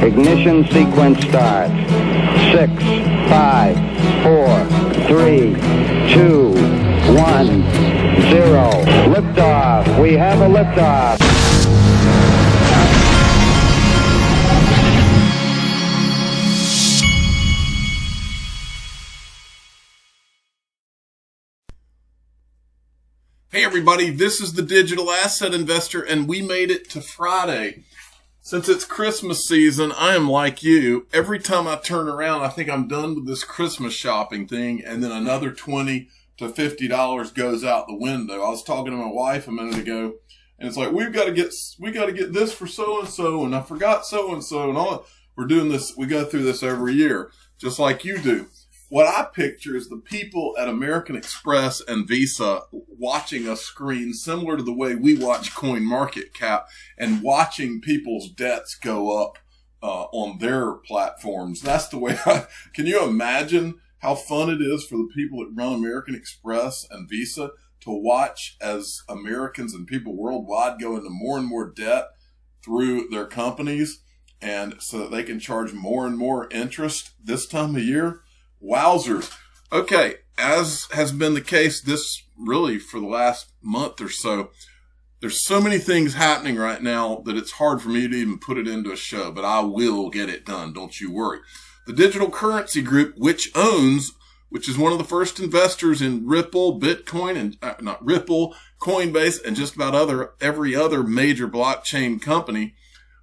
Ignition sequence starts. 6, 5, 4, 3, 2, 1, 0. Liftoff. We have a liftoff. Hey everybody, this is the Digital Asset Investor, and we made it to Friday. Since it's Christmas season, I am like you. Every time I turn around, I think I'm done with this Christmas shopping thing, and then another $20 to $50 goes out the window. I was talking to my wife a minute ago, and it's like, we got to get this for so-and-so, and I forgot so-and-so, and all. We're doing this, we go through this every year, just like you do. What I picture is the people at American Express and Visa watching a screen similar to the way we watch CoinMarketCap and watching people's debts go up on their platforms. That's the way can you imagine how fun it is for the people that run American Express and Visa to watch as Americans and people worldwide go into more and more debt through their companies, and so that they can charge more and more interest this time of year? Wowzers. Okay, as has been the case this really for the last month or so, there's so many things happening right now that it's hard for me to even put it into a show, but I will get it done, don't you worry. The Digital Currency Group, which is one of the first investors in Ripple, Bitcoin, and not Ripple, Coinbase, and just about every other major blockchain company,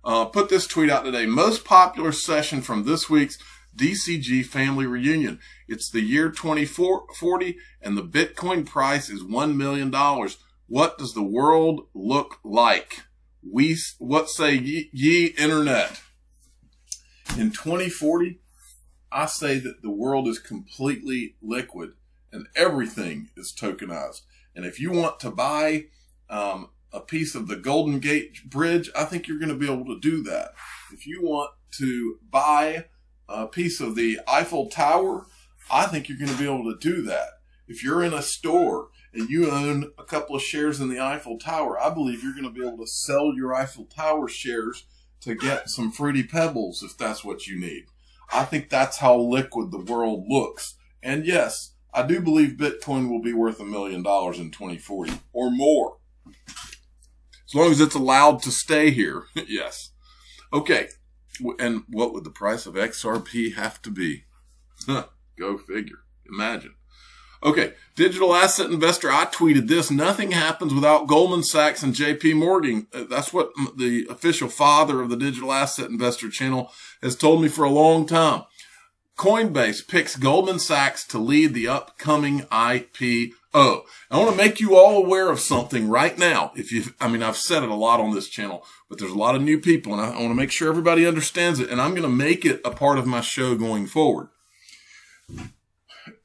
put this tweet out today. Most popular session from this week's DCG family reunion. It's the year 2040 and the Bitcoin price is $1 million. What does the world look like? What say ye internet? In 2040, I say that the world is completely liquid and everything is tokenized. And if you want to buy a piece of the Golden Gate Bridge, I think you're going to be able to do that. If you want to buy a piece of the Eiffel Tower, I think you're going to be able to do that. If you're in a store and you own a couple of shares in the Eiffel Tower, I believe you're going to be able to sell your Eiffel Tower shares to get some Fruity Pebbles if that's what you need. I think that's how liquid the world looks. And yes, I do believe Bitcoin will be worth $1 million in 2040 or more. As long as it's allowed to stay here. Yes. Okay. And what would the price of XRP have to be? Go figure. Imagine. Okay, Digital Asset Investor, I tweeted this. Nothing happens without Goldman Sachs and JP Morgan. That's what the official father of the Digital Asset Investor channel has told me for a long time. Coinbase picks Goldman Sachs to lead the upcoming IPO. I want to make you all aware of something right now. I've said it a lot on this channel, but there's a lot of new people, and I want to make sure everybody understands it, and I'm going to make it a part of my show going forward.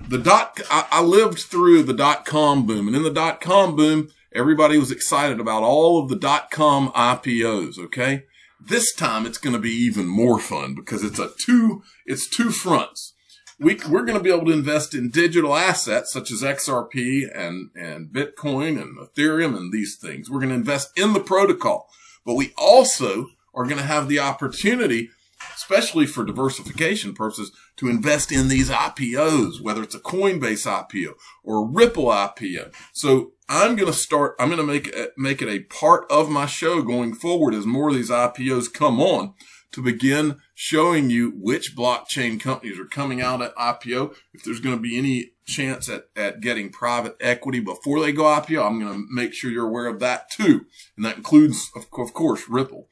I lived through the dot-com boom, and in the dot-com boom, everybody was excited about all of the dot-com IPOs, okay? This time it's going to be even more fun because it's two fronts. We're going to be able to invest in digital assets such as XRP and Bitcoin and Ethereum and these things. We're going to invest in the protocol, but we also are going to have the opportunity, especially for diversification purposes, to invest in these IPOs, whether it's a Coinbase IPO or a Ripple IPO. So I'm going to make it a part of my show going forward as more of these IPOs come on, to begin showing you which blockchain companies are coming out at IPO. If there's going to be any chance at getting private equity before they go IPO, I'm going to make sure you're aware of that too. And that includes, of course, Ripple.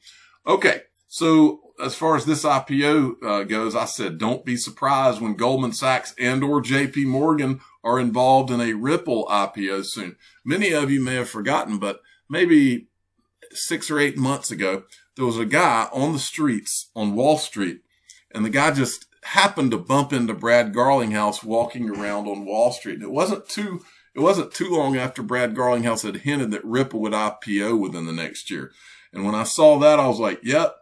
Okay. So as far as this IPO goes, I said, don't be surprised when Goldman Sachs and or JP Morgan are involved in a Ripple IPO soon. Many of you may have forgotten, but maybe 6 or 8 months ago, there was a guy on the streets on Wall Street, and the guy just happened to bump into Brad Garlinghouse walking around on Wall Street. And it wasn't too long after Brad Garlinghouse had hinted that Ripple would IPO within the next year. And when I saw that, I was like, yep,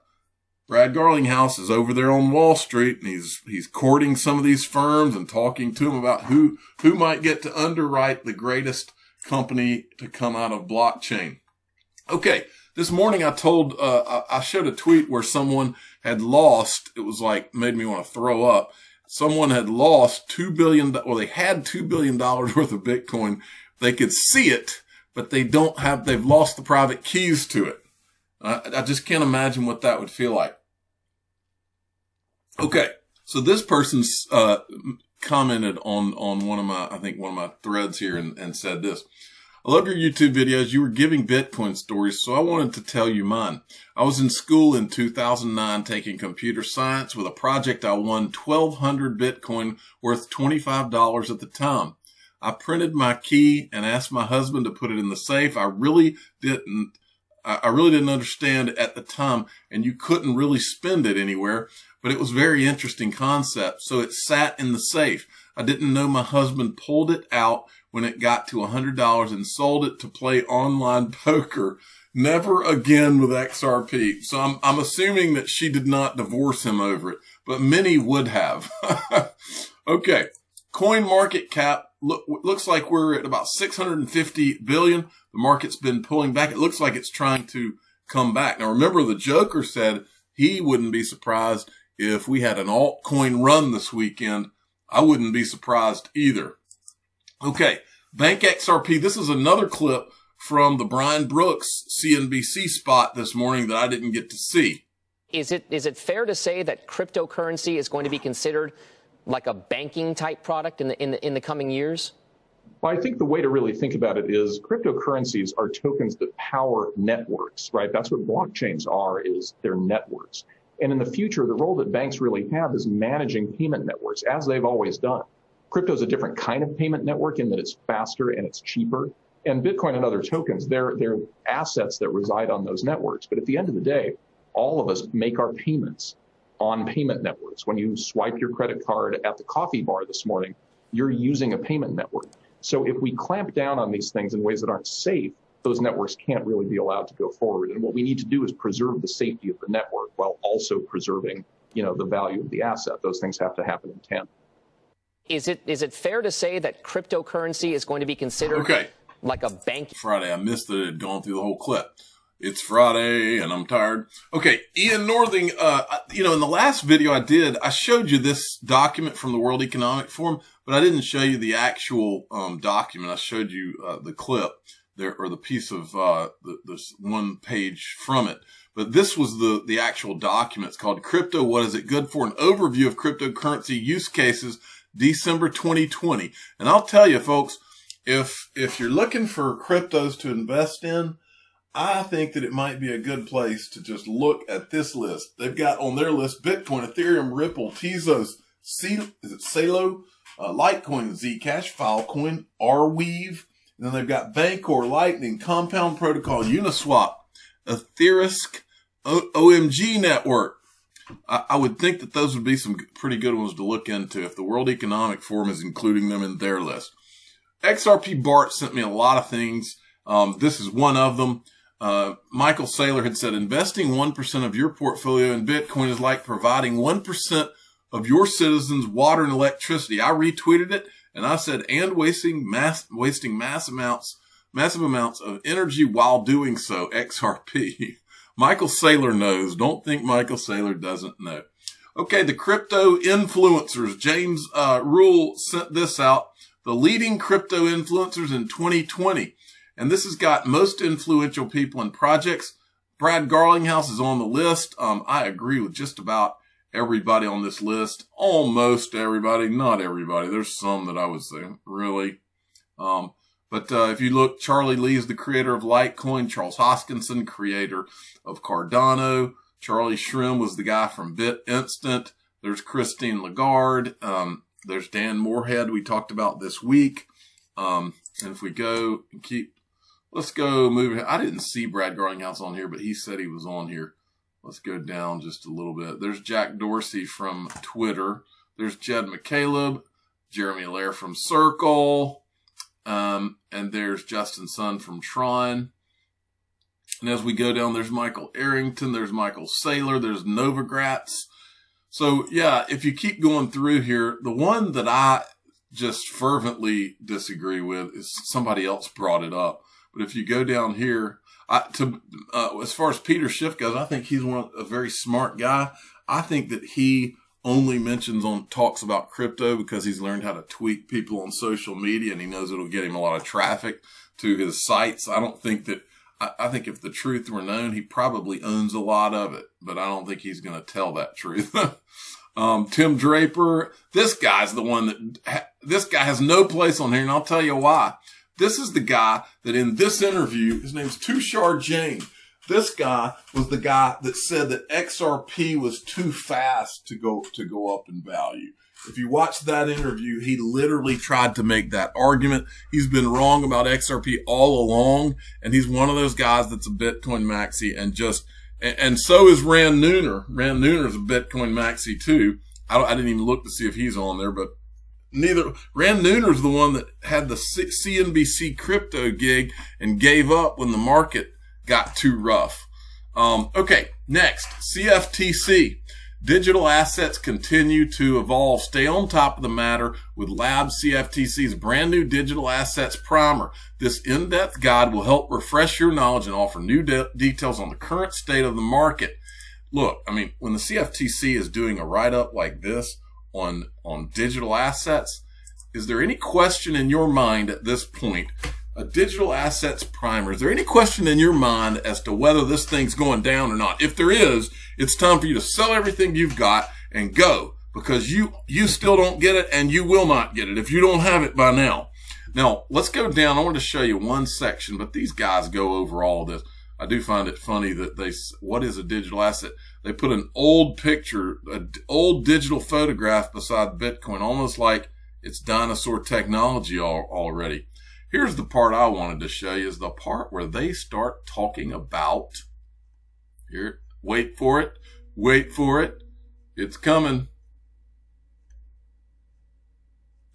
Brad Garlinghouse is over there on Wall Street, and he's courting some of these firms and talking to them about who might get to underwrite the greatest company to come out of blockchain. Okay, This morning I showed a tweet where someone had lost, it was like, made me want to throw up. Someone had lost $2 billion, well, they had $2 billion worth of Bitcoin. They could see it, but they've lost the private keys to it. I just can't imagine what that would feel like. Okay. So this person's, commented on one of my threads here and said this. I love your YouTube videos. You were giving Bitcoin stories, so I wanted to tell you mine. I was in school in 2009 taking computer science with a project. I won 1,200 Bitcoin worth $25 at the time. I printed my key and asked my husband to put it in the safe. I really didn't understand at the time, and you couldn't really spend it anywhere, but it was a very interesting concept. So it sat in the safe. I didn't know my husband pulled it out when it got to $100 and sold it to play online poker. Never again with XRP. So I'm assuming that she did not divorce him over it, but many would have. Okay. Coin market cap looks like we're at about 650 billion. The market's been pulling back. It looks like it's trying to come back. Now remember, the Joker said he wouldn't be surprised if we had an altcoin run this weekend. I wouldn't be surprised either. Okay, Bank XRP. This is another clip from the Brian Brooks CNBC spot this morning that I didn't get to see. Is it fair to say that cryptocurrency is going to be considered like a banking type product in the coming years? Well, I think the way to really think about it is cryptocurrencies are tokens that power networks, right? That's what blockchains are, is they're networks. And in the future, the role that banks really have is managing payment networks, as they've always done. Crypto is a different kind of payment network in that it's faster and it's cheaper. And Bitcoin and other tokens, they're assets that reside on those networks. But at the end of the day, all of us make our payments on payment networks. When you swipe your credit card at the coffee bar this morning, you're using a payment network. So if we clamp down on these things in ways that aren't safe, those networks can't really be allowed to go forward. And what we need to do is preserve the safety of the network while also preserving, the value of the asset. Those things have to happen in tandem. Is it fair to say that cryptocurrency is going to be considered like a bank? Friday, I missed that it had gone through the whole clip. It's Friday and I'm tired. Okay, Ian Northing, in the last video I did, I showed you this document from the World Economic Forum, but I didn't show you the actual document. I showed you the clip there, or the piece of this one page from it. But this was the actual document. It's called Crypto, What Is It Good For? An Overview of Cryptocurrency Use Cases, December 2020. And I'll tell you, folks, if you're looking for cryptos to invest in, I think that it might be a good place to just look at this list. They've got on their list Bitcoin, Ethereum, Ripple, Tezos, Celo, Litecoin, Zcash, Filecoin, Arweave. And then they've got Bancor, Lightning, Compound Protocol, Uniswap, Ethereum, OMG Network. I would think that those would be some pretty good ones to look into if the World Economic Forum is including them in their list. XRP Bart sent me a lot of things. This is one of them. Michael Saylor had said, investing 1% of your portfolio in Bitcoin is like providing 1% of your citizens water and electricity. I retweeted it and I said, and wasting massive amounts of energy while doing so, XRP. Michael Saylor knows. Don't think Michael Saylor doesn't know. Okay, the crypto influencers. James Rule sent this out. The leading crypto influencers in 2020. And this has got most influential people and projects. Brad Garlinghouse is on the list. I agree with just about everybody on this list. Almost everybody, not everybody. There's some that I would say, really. But if you look, Charlie Lee is the creator of Litecoin. Charles Hoskinson, creator of Cardano. Charlie Shrem was the guy from BitInstant. There's Christine Lagarde. There's Dan Moorhead we talked about this week. And if we go and let's go moving. I didn't see Brad Garlinghouse on here, but he said he was on here. Let's go down just a little bit. There's Jack Dorsey from Twitter. There's Jed McCaleb, Jeremy Allaire from Circle. And there's Justin Sun from Tron. And as we go down, there's Michael Arrington. There's Michael Saylor. There's Novogratz. So, yeah, if you keep going through here, the one that I just fervently disagree with is somebody else brought it up. But if you go down here, As far as Peter Schiff goes, I think he's a very smart guy. I think that he only talks about crypto because he's learned how to tweak people on social media, and he knows it'll get him a lot of traffic to his sites. I don't think that, I think if the truth were known, he probably owns a lot of it, but I don't think he's going to tell that truth. Tim Draper, this guy's the one this guy has no place on here, and I'll tell you why. This is the guy that in this interview, his name's Tushar Jain. This guy was the guy that said that XRP was too fast to go up in value. If you watch that interview, he literally tried to make that argument. He's been wrong about XRP all along, and he's one of those guys that's a Bitcoin maxi, and so is Rand Nooner. Rand Nooner is a Bitcoin maxi too. I didn't even look to see if he's on there, but Rand Nooner's the one that had the CNBC crypto gig and gave up when the market got too rough. Okay, next, CFTC. Digital assets continue to evolve. Stay on top of the matter with Lab CFTC's brand new digital assets primer. This in-depth guide will help refresh your knowledge and offer new details on the current state of the market. Look, I mean, when the CFTC is doing a write-up like this on digital assets, is there any question in your mind at this point, a digital assets primer, is there any question in your mind as to whether this thing's going down or not? If there is, it's time for you to sell everything you've got and go, because you still don't get it and you will not get it if you don't have it by now. Now, let's go down. I want to show you one section, but these guys go over all of this. I do find it funny that what is a digital asset? They put an old picture, an old digital photograph beside Bitcoin, almost like it's dinosaur technology already. Here's the part I wanted to show you, is the part where they start talking about, here, wait for it, it's coming.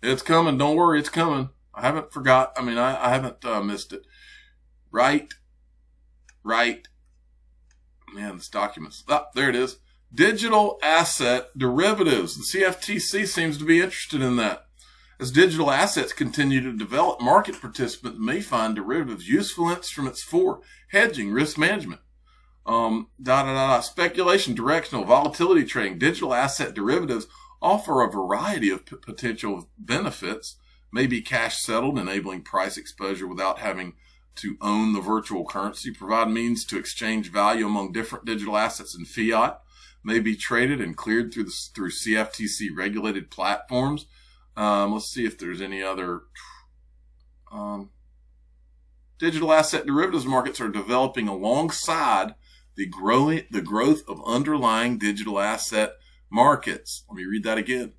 It's coming, don't worry, it's coming. I haven't forgot, I haven't missed it. Right, man, this document's, there it is. Digital asset derivatives. The CFTC seems to be interested in that. As digital assets continue to develop, market participants may find derivatives useful instruments for hedging, risk management, speculation, directional, volatility trading. Digital asset derivatives offer a variety of potential benefits, may be cash settled, enabling price exposure without having to own the virtual currency, provide means to exchange value among different digital assets and fiat, may be traded and cleared through CFTC regulated platforms. Let's see if there's any other. Digital asset derivatives markets are developing alongside the growth of underlying digital asset markets. Let me read that again.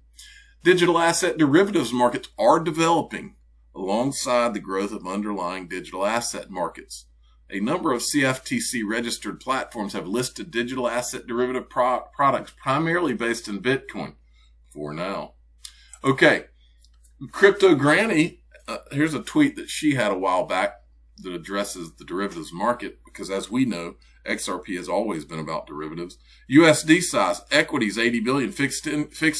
Digital asset derivatives markets are developing alongside the growth of underlying digital asset markets. A number of CFTC registered platforms have listed digital asset derivative products primarily based in Bitcoin for now. Okay, Crypto Granny, here's a tweet that she had a while back that addresses the derivatives market, because as we know, XRP has always been about derivatives. USD size, equities 80 billion, fixed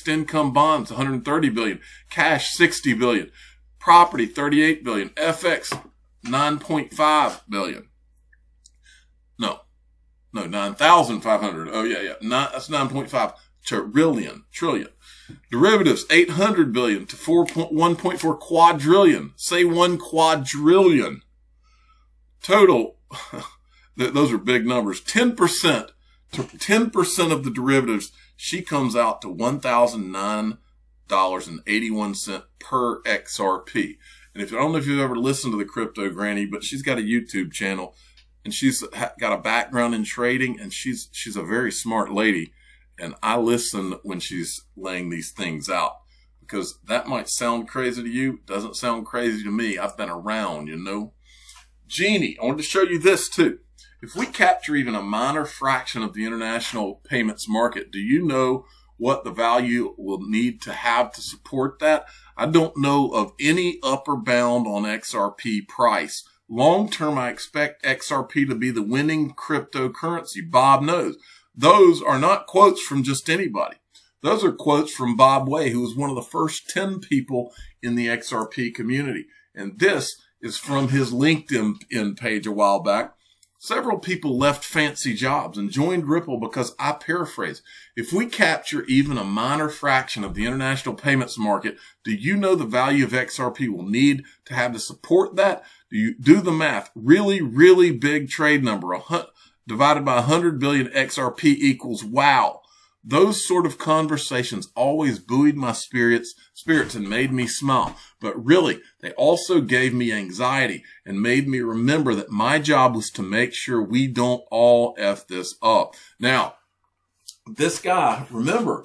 income bonds 130 billion, cash 60 billion, property 38 billion, FX 9.5 billion. No, 9,500. Oh yeah. That's 9.5 trillion. Derivatives, 800 billion to 1.4 quadrillion. Say 1 quadrillion. Total, those are big numbers. 10% of the derivatives, she comes out to $1,009.81 per XRP. And I don't know if you've ever listened to the Crypto Granny, but she's got a YouTube channel and she's got a background in trading, and she's a very smart lady. And I listen when she's laying these things out, because that might sound crazy to you. It doesn't sound crazy to me. I've been around, you know. Genie, I wanted to show you this too. If we capture even a minor fraction of the international payments market, do you know what the value will need to have to support that? I don't know of any upper bound on XRP price. Long term, I expect XRP to be the winning cryptocurrency. Bob knows. Those are not quotes from just anybody. Those are quotes from Bob Way, who was one of the first 10 people in the XRP community. And this is from his LinkedIn page a while back. Several people left fancy jobs and joined Ripple because, I paraphrase, if we capture even a minor fraction of the international payments market, do you know the value of XRP will need to have to support that? Do you do the math? Really, really big trade number divided by 100 billion XRP equals wow. Those sort of conversations always buoyed my spirits and made me smile. But really, they also gave me anxiety and made me remember that my job was to make sure we don't all F this up. Now, this guy, remember,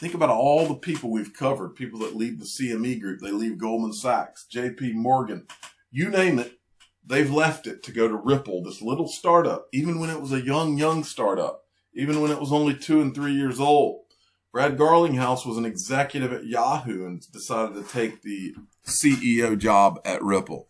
think about all the people we've covered, people that leave the CME group, they leave Goldman Sachs, JP Morgan, you name it, they've left it to go to Ripple, this little startup, even when it was a young startup. Even when it was only 2 and 3 years old. Brad Garlinghouse was an executive at Yahoo and decided to take the CEO job at Ripple.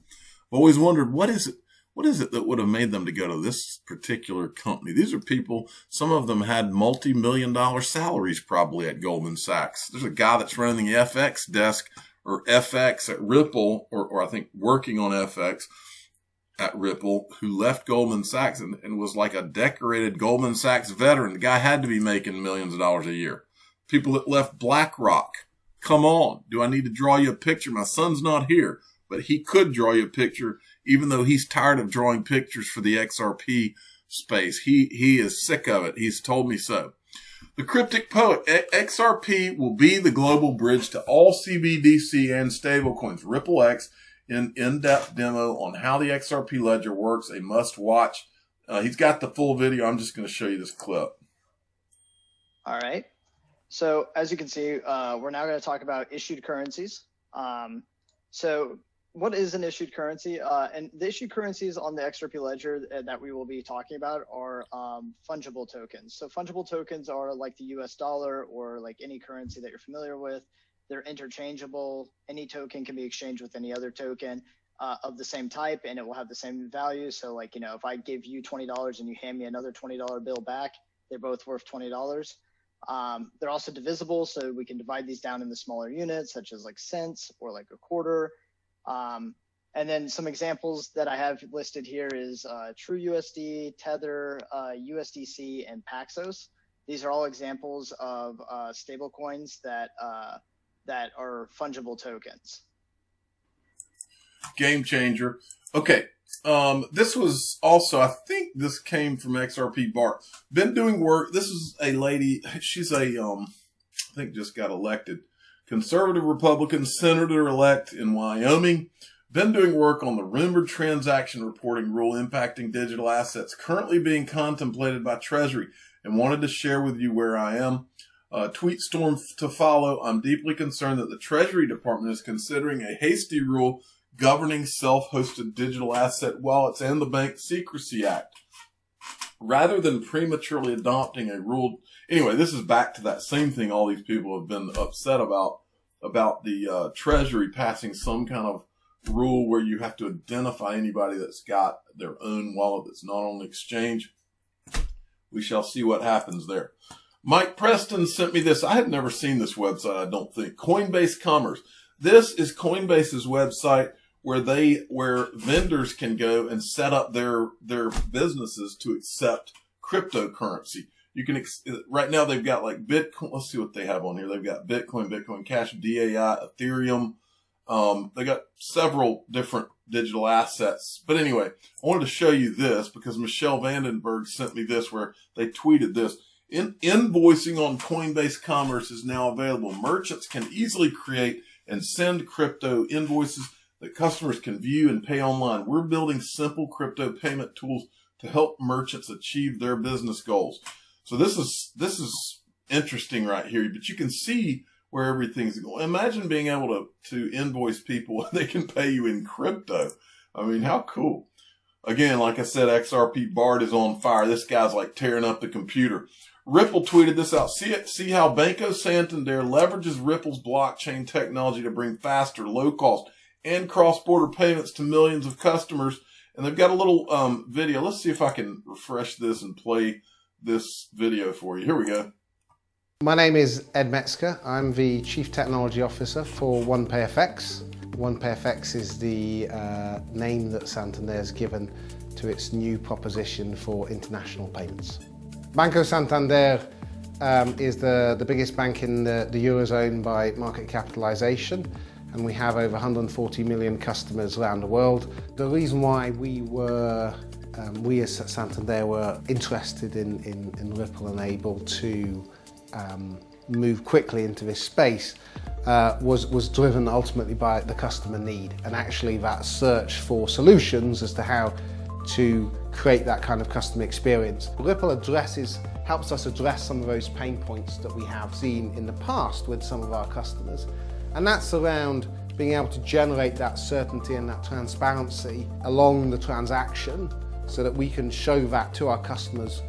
I've always wondered, what is it that would have made them to go to this particular company? These are people, some of them had multi-million-dollar salaries probably at Goldman Sachs. There's a guy that's running the FX desk or FX at Ripple, or I think working on FX, at Ripple, who left Goldman Sachs and was like a decorated Goldman Sachs veteran. The guy had to be making millions of dollars a year. People that left BlackRock. Come on. Do I need to draw you a picture? My son's not here, but he could draw you a picture, even though he's tired of drawing pictures for the XRP space. He is sick of it. He's told me so. The Cryptic Poet. XRP will be the global bridge to all CBDC and stablecoins. Ripple X in-depth demo on how the XRP ledger works, a must-watch. He's got the full video. I'm just going to show you this clip. All right. So as you can see, we're now going to talk about issued currencies. So what is an issued currency? And the issued currencies on the XRP ledger that we will be talking about are fungible tokens. So fungible tokens are like the US dollar or like any currency that you're familiar with. They're interchangeable. Any token can be exchanged with any other token of the same type, and it will have the same value. So like, you know, if I give you $20 and you hand me another $20 bill back, they're both worth $20. They're also divisible, so we can divide these down into smaller units, such as like cents or like a quarter. And then some examples that I have listed here is TrueUSD, Tether, USDC, and Paxos. These are all examples of stable coins that are fungible tokens. Game changer. Okay. This was also, I think this came from XRP Barr. Been doing work. This is a lady. She's I think just got elected. Conservative Republican senator-elect in Wyoming. Been doing work on the rumored transaction reporting rule impacting digital assets currently being contemplated by Treasury, and wanted to share with you where I am. Tweet storm to follow. I'm deeply concerned that the Treasury Department is considering a hasty rule governing self-hosted digital asset wallets and the Bank Secrecy Act, rather than prematurely adopting a rule. Anyway, this is back to that same thing all these people have been upset about the Treasury passing some kind of rule where you have to identify anybody that's got their own wallet that's not on the exchange. We shall see what happens there. Mike Preston sent me this. I had never seen this website, I don't think. Coinbase Commerce. This is Coinbase's website where vendors can go and set up their businesses to accept cryptocurrency. You can right now they've got like Bitcoin. Let's see what they have on here. They've got Bitcoin Cash, DAI, Ethereum. They got several different digital assets. But anyway, I wanted to show you this because Michelle Vandenberg sent me this where they tweeted this. Invoicing on Coinbase Commerce is now available. Merchants can easily create and send crypto invoices that customers can view and pay online. We're building simple crypto payment tools to help merchants achieve their business goals. So this is interesting right here, but you can see where everything's going. Imagine being able to invoice people and they can pay you in crypto. I mean, how cool. Again, like I said, XRP Barr is on fire. This guy's like tearing up the computer. Ripple tweeted this out. See how Banco Santander leverages Ripple's blockchain technology to bring faster, low-cost, and cross-border payments to millions of customers. And they've got a little video. Let's see if I can refresh this and play this video for you. Here we go. My name is Ed Metzger. I'm the Chief Technology Officer for OnePayFX. OnePayFX is the name that Santander has given to its new proposition for international payments. Banco Santander is the biggest bank in the Eurozone by market capitalization, and we have over 140 million customers around the world. The reason why we as Santander were interested in Ripple and able to move quickly into this space was driven ultimately by the customer need, and actually that search for solutions as to how to create that kind of customer experience. Ripple helps us address some of those pain points that we have seen in the past with some of our customers, and that's around being able to generate that certainty and that transparency along the transaction so that we can show that to our customers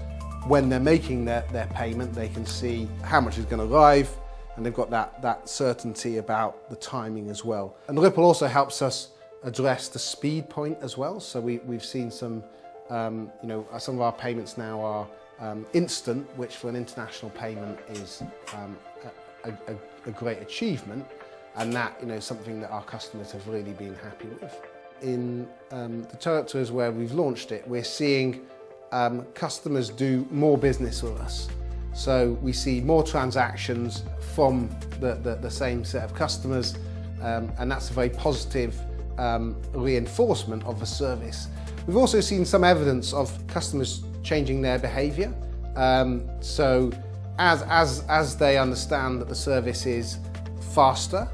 when they're making their payment. They can see how much is going to arrive, and they've got that certainty about the timing as well. And Ripple also helps us address the speed point as well. So we've seen some of our payments now are instant, which for an international payment is a great achievement, and that something that our customers have really been happy with. In the territories where we've launched it, we're seeing customers do more business with us. So we see more transactions from the same set of customers, and that's a very positive reinforcement of the service. We've also seen some evidence of customers changing their behavior. So as they understand that the service is faster,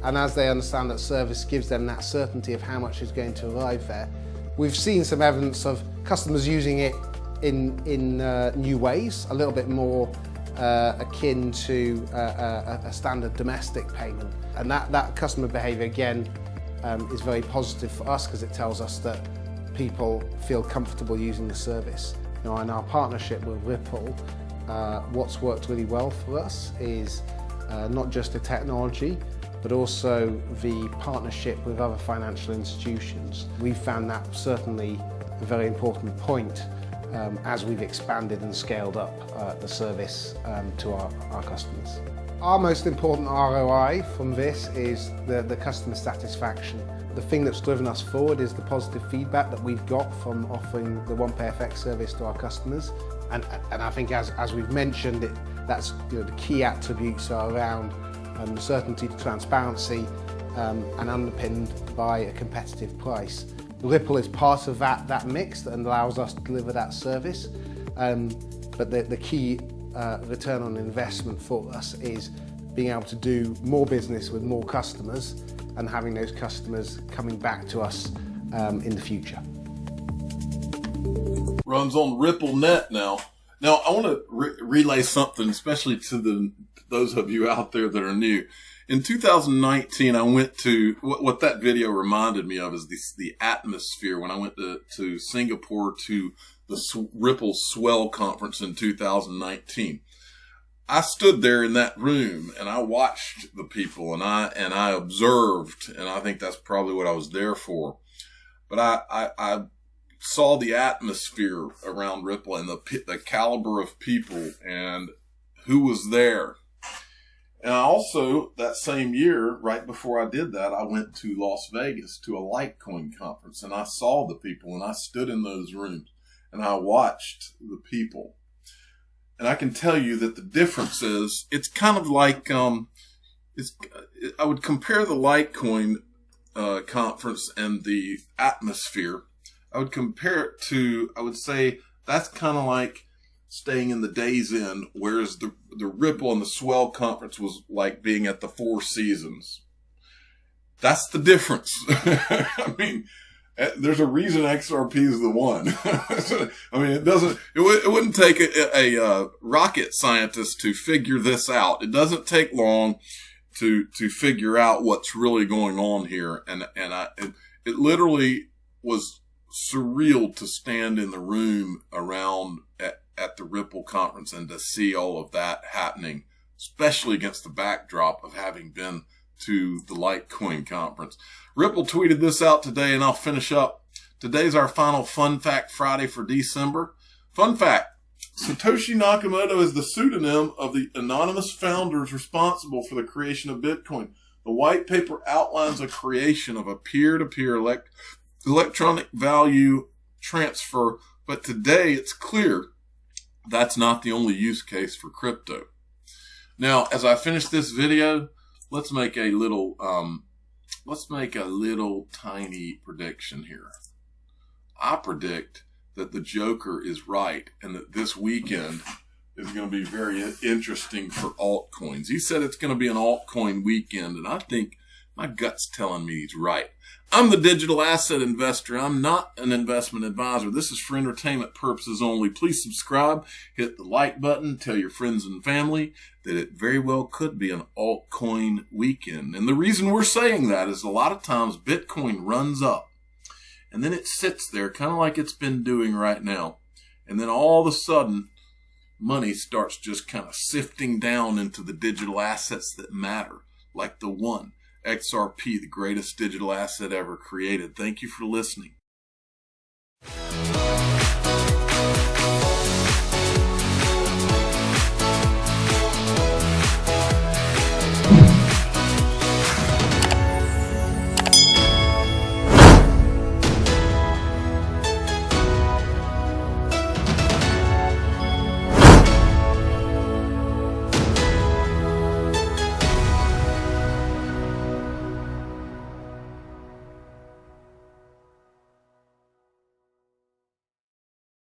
and as they understand that service gives them that certainty of how much is going to arrive there, we've seen some evidence of customers using it in new ways, a little bit more akin to a standard domestic payment. And that customer behavior, again, is very positive for us because it tells us that people feel comfortable using the service. In our partnership with Ripple, what's worked really well for us is not just the technology, but also the partnership with other financial institutions. We've found that certainly a very important point as we've expanded and scaled up the service to our customers. Our most important ROI from this is the customer satisfaction. The thing that's driven us forward is the positive feedback that we've got from offering the OnePayFX service to our customers. And I think as we've mentioned, that's the key attributes are around certainty to transparency and underpinned by a competitive price. Ripple is part of that mix that allows us to deliver that service, but the key return on investment for us is being able to do more business with more customers and having those customers coming back to us in the future. Runs on RippleNet now. Now, I want to relay something, especially to those of you out there that are new. In 2019, I went to, what that video reminded me of is the atmosphere when I went to Singapore to the Ripple Swell Conference in 2019. I stood there in that room and I watched the people and I observed, and I think that's probably what I was there for. But I saw the atmosphere around Ripple and the caliber of people and who was there. And I also, that same year, right before I did that, I went to Las Vegas to a litecoin conference, and I saw the people, and I stood in those rooms, and I watched the people. And I can tell you that the difference is, it's kind of like, I would compare the litecoin conference and the atmosphere. I would compare it to, I would say, that's kind of like staying in the Days Inn, whereas the Ripple and the Swell Conference was like being at the Four Seasons. That's the difference. I mean, there's a reason XRP is the one. I mean, it wouldn't take a rocket scientist to figure this out. It doesn't take long to figure out what's really going on here. And it literally was surreal to stand in the room around at the Ripple conference and to see all of that happening, especially against the backdrop of having been to the Litecoin conference. Ripple tweeted this out today, and I'll finish up. Today's our final Fun Fact Friday for December. Fun fact: Satoshi Nakamoto is the pseudonym of the anonymous founders responsible for the creation of Bitcoin. The white paper outlines a creation of a peer-to-peer electronic value transfer. But today it's clear that's not the only use case for crypto. Now, as I finish this video, let's make a little tiny prediction here. I predict that the Joker is right and that this weekend is going to be very interesting for altcoins. He said it's going to be an altcoin weekend, and I think my gut's telling me he's right. I'm the digital asset investor. I'm not an investment advisor. This is for entertainment purposes only. Please subscribe, hit the like button, tell your friends and family that it very well could be an altcoin weekend. And the reason we're saying that is a lot of times Bitcoin runs up and then it sits there kind of like it's been doing right now. And then all of a sudden, money starts just kind of sifting down into the digital assets that matter, like the one, XRP, the greatest digital asset ever created. Thank you for listening.